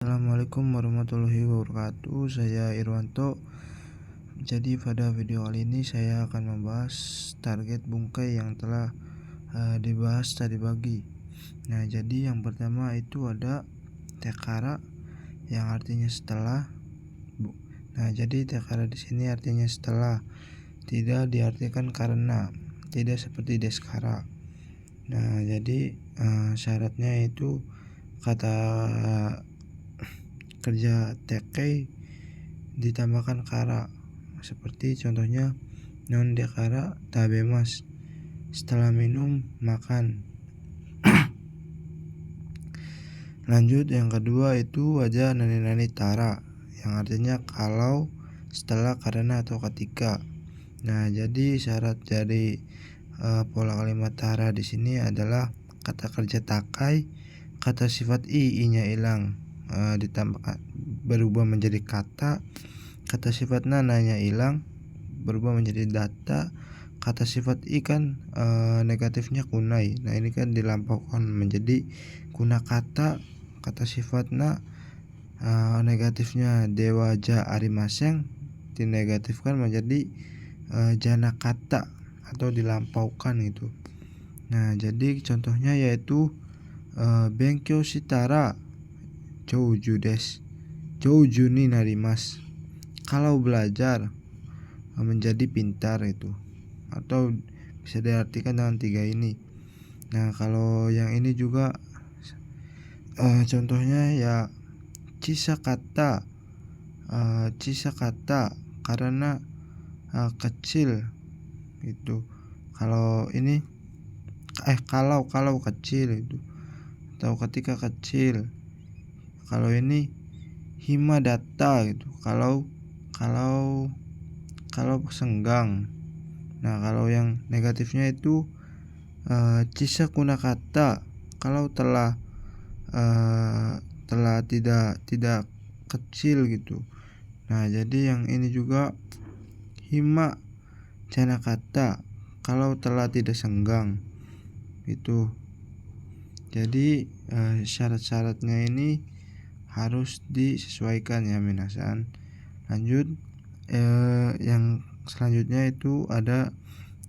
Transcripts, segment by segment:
Assalamualaikum warahmatullahi wabarakatuh. Saya Irwanto. Jadi pada video kali ini saya akan membahas target bungkai yang telah dibahas tadi pagi. Nah, jadi yang pertama itu ada tekara yang artinya setelah. Nah, jadi tekara di sini artinya setelah, tidak diartikan karena, tidak seperti deskara. Nah, jadi syaratnya itu kata kerja TK ditambahkan kara, seperti contohnya non dekara tabemas, setelah minum makan. Lanjut, yang kedua itu aja nani tara yang artinya kalau, setelah, karena atau ketika. Nah, jadi syarat dari pola kalimat tara di sini adalah kata kerja takai, kata sifat i-nya hilang, ditambah berubah menjadi kata sifat nananya hilang berubah menjadi data, kata sifat i kan negatifnya kunai. Nah, ini kan dilampaukan menjadi kuna kata sifatnya negatifnya dewaja arimaseng dinegatifkan menjadi jana kata atau dilampaukan itu. Nah, jadi contohnya yaitu benkyo shitara jouju desu, jouju ni narimasu, kalau belajar menjadi pintar itu, atau bisa diartikan dengan tiga ini. Nah, kalau yang ini juga contohnya ya cisa kata karena kecil itu. Kalau ini kalau kecil itu, atau ketika kecil. Kalau ini hima data gitu, kalau senggang. Nah, kalau yang negatifnya itu cisa kuna kata, kalau telah tidak kecil gitu. Nah, jadi yang ini juga hima jana kata, kalau telah tidak senggang gitu. Jadi syarat-syaratnya ini harus disesuaikan ya minasan. Lanjut, yang selanjutnya itu ada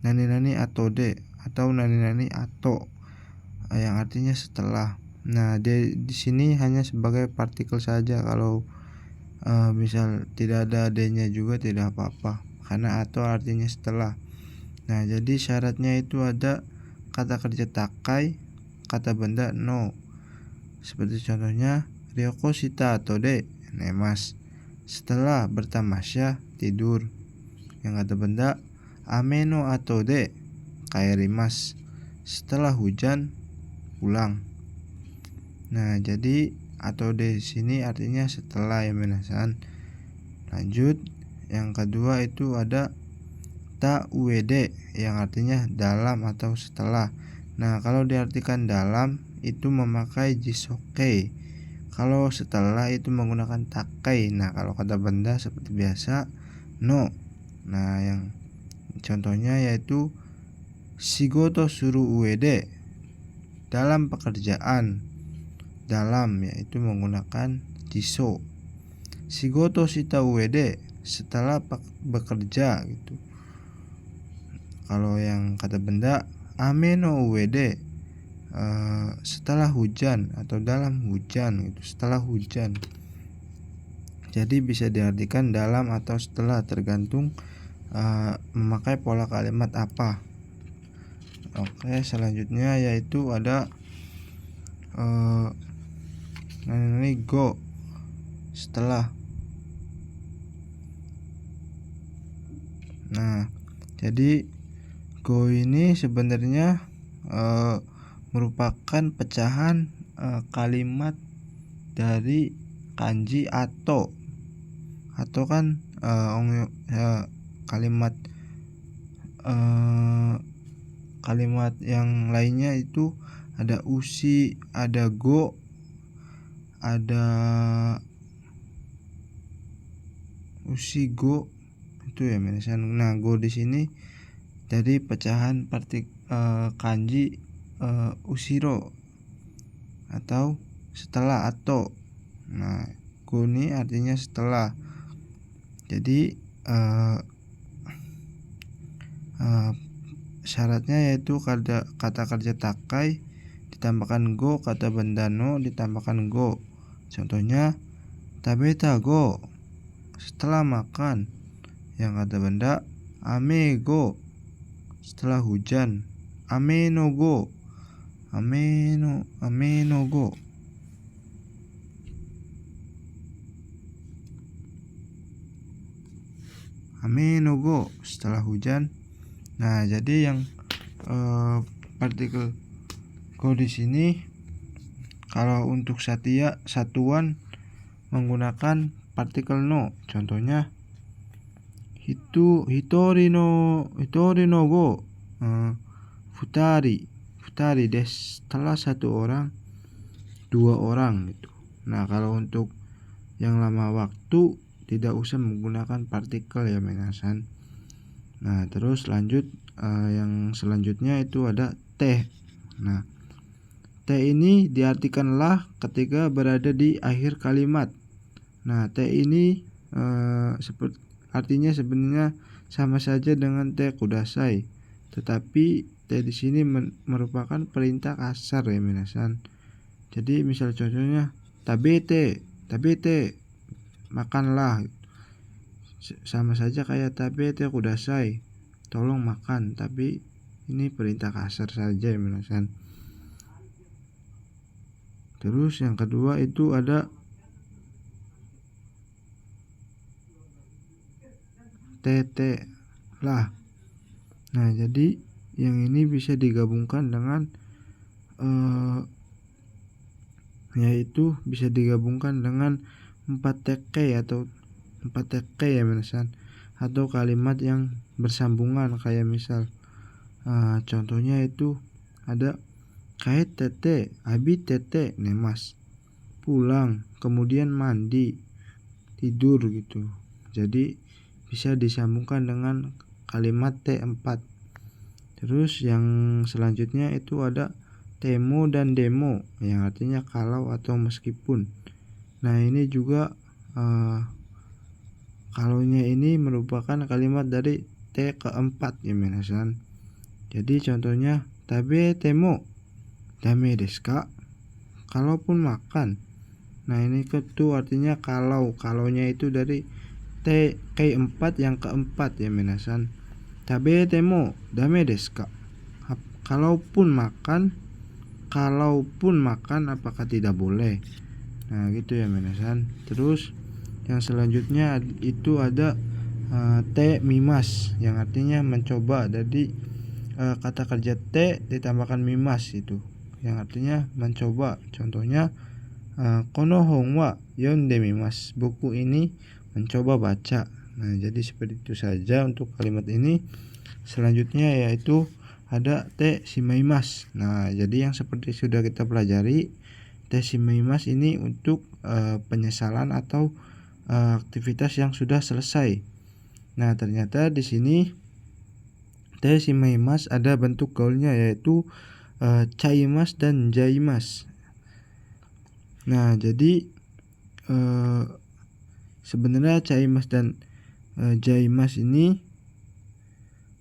nani atau de atau nani atau yang artinya setelah. Nah, di sini hanya sebagai partikel saja. Kalau misal tidak ada d-nya juga tidak apa-apa, karena atau artinya setelah. Nah, jadi syaratnya itu ada kata kerja takai, kata benda no. Seperti contohnya ryoko shita atau de nemas, setelah bertamasya tidur. Yang kata benda ame no atau de kaerimas, setelah hujan pulang. Nah, jadi atau de sini artinya setelah ya minasan. Lanjut, yang kedua itu ada ta ued yang artinya dalam atau setelah. Nah, kalau diartikan dalam itu memakai jisoke, kalau setelah itu menggunakan takai. Nah, kalau kata benda seperti biasa no. Nah, yang contohnya yaitu shigoto suru uede, dalam pekerjaan. Dalam yaitu menggunakan jiso. Shigoto shita uede, setelah bekerja gitu. Kalau yang kata benda ame no uede, setelah hujan atau dalam hujan gitu, setelah hujan. Jadi bisa diartikan dalam atau setelah, tergantung memakai pola kalimat apa. Oke, selanjutnya yaitu ada nani go, setelah. Nah, jadi go ini sebenarnya merupakan pecahan kalimat dari kanji atau kan kalimat yang lainnya itu ada usi, ada go, ada usi go itu ya minasan. Nah, go di sini dari pecahan kanji ushiro atau setelah atau. Nah, ku ini artinya setelah. Jadi syaratnya yaitu kata kerja takai ditambahkan go, kata benda no ditambahkan go. Contohnya tabeta go, setelah makan. Yang kata benda ame go, setelah hujan. Ame no go, ame no go. Ame no go, setelah hujan. Nah, jadi yang partikel go di sini kalau untuk satuan menggunakan partikel no. Contohnya hitori no go, futari des, setelah satu orang, dua orang gitu. Nah, kalau untuk yang lama waktu tidak usah menggunakan partikel ya minasan. Nah, terus lanjut yang selanjutnya itu ada teh. Nah, teh ini diartikanlah ketika berada di akhir kalimat. Nah, teh ini artinya sebenarnya sama saja dengan teh kudasai, tetapi teh di sini merupakan perintah kasar ya minasan. Jadi misal contohnya tabete, makanlah. Sama saja kayak tabete kudasai, tolong makan, tapi ini perintah kasar saja ya minasan. Terus yang kedua itu ada tete lah. Nah, jadi yang ini bisa digabungkan dengan yaitu bisa digabungkan dengan 4TK atau 4TK ya minasan, atau kalimat yang bersambungan kayak misal contohnya itu ada kait tete, abi tete nemas, pulang, kemudian mandi, tidur gitu. Jadi bisa disambungkan dengan kalimat T4. Terus yang selanjutnya itu ada temo dan demo, yang artinya kalau atau meskipun. Nah, ini juga kalaunya ini merupakan kalimat dari T keempat ya minasan. Jadi contohnya tabe temo dame desu ka, kalaupun makan. Nah, ini itu artinya kalaunya itu dari T keempat yang keempat ya minasan. Tabe temo dame desu ka, kalaupun makan apakah tidak boleh. Nah, gitu ya minasan. Terus yang selanjutnya itu ada te mimas, yang artinya mencoba. Jadi kata kerja te ditambahkan mimas itu, yang artinya mencoba. Contohnya kono hon wa yonde mimas, buku ini mencoba baca. Nah, jadi seperti itu saja untuk kalimat ini. Selanjutnya yaitu ada te shimaimasu. Nah, jadi yang seperti sudah kita pelajari, te shimaimasu ini untuk penyesalan atau aktivitas yang sudah selesai. Nah, ternyata di sini te shimaimasu ada bentuk gaulnya yaitu chaimasu dan jaimasu. Nah, jadi sebenarnya chaimasu dan jaimasu ini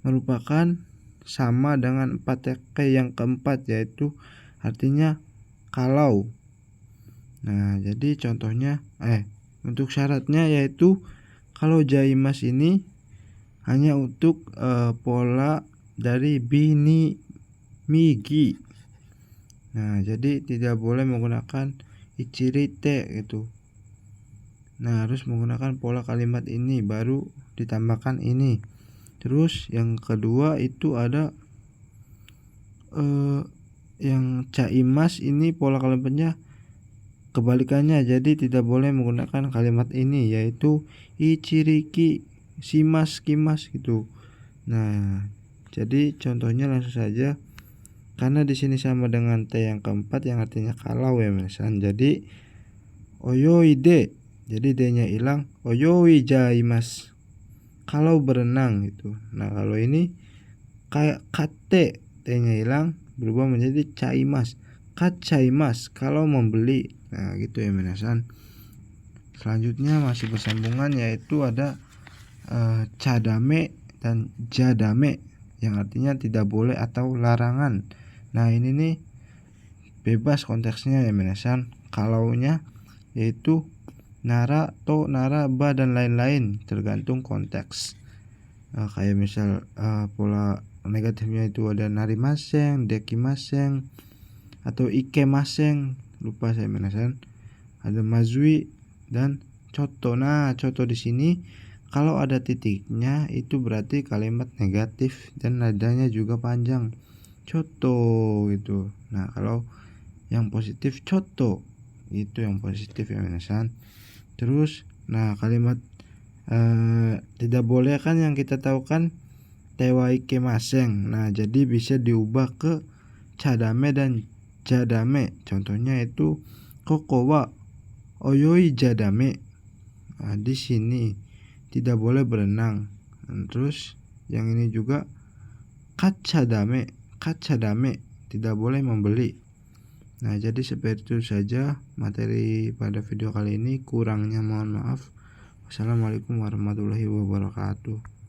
merupakan sama dengan 4TK yang keempat, yaitu artinya kalau. Nah, jadi contohnya untuk syaratnya yaitu kalau jaimas ini hanya untuk pola dari bini migi. Nah, jadi tidak boleh menggunakan ichirite gitu. Nah, harus menggunakan pola kalimat ini baru ditambahkan ini. Terus yang kedua itu ada yang chaimas, ini pola kalimatnya kebalikannya, jadi tidak boleh menggunakan kalimat ini yaitu ichiriki shimas kimas gitu. Nah, jadi contohnya langsung saja, karena di sini sama dengan T yang keempat yang artinya kalau ya misalkan. Jadi oyoide, jadi D-nya hilang, oyoi jaimas, kalau berenang gitu. Nah, kalau ini kayak kate, T-nya hilang, berubah menjadi chaimas, kachaimas, kalau membeli. Nah, gitu ya minasan. Selanjutnya masih bersambungan, yaitu ada cadame dan jadame, yang artinya tidak boleh atau larangan. Nah ini nih bebas konteksnya ya minasan. Kalaunya yaitu nara, to, nara, ba, dan lain-lain, tergantung konteks. Kayak misal pola negatifnya itu ada narimaseng, dekimaseng, atau ikemaseng, lupa saya minasan. Ada mazui dan coto. Nah coto di sini kalau ada titiknya itu berarti kalimat negatif dan nadanya juga panjang, coto gitu. Nah kalau yang positif coto, itu yang positif ya minasan. Terus nah kalimat tidak boleh kan yang kita tahu kan tewaike maseng. Nah jadi bisa diubah ke cadame dan jadame. Contohnya itu kokowa oyoi jadame. Nah, di sini tidak boleh berenang. Terus yang ini juga kacadame, kacadame, tidak boleh membeli. Nah jadi seperti itu saja materi pada video kali ini, kurangnya mohon maaf. Wassalamualaikum warahmatullahi wabarakatuh.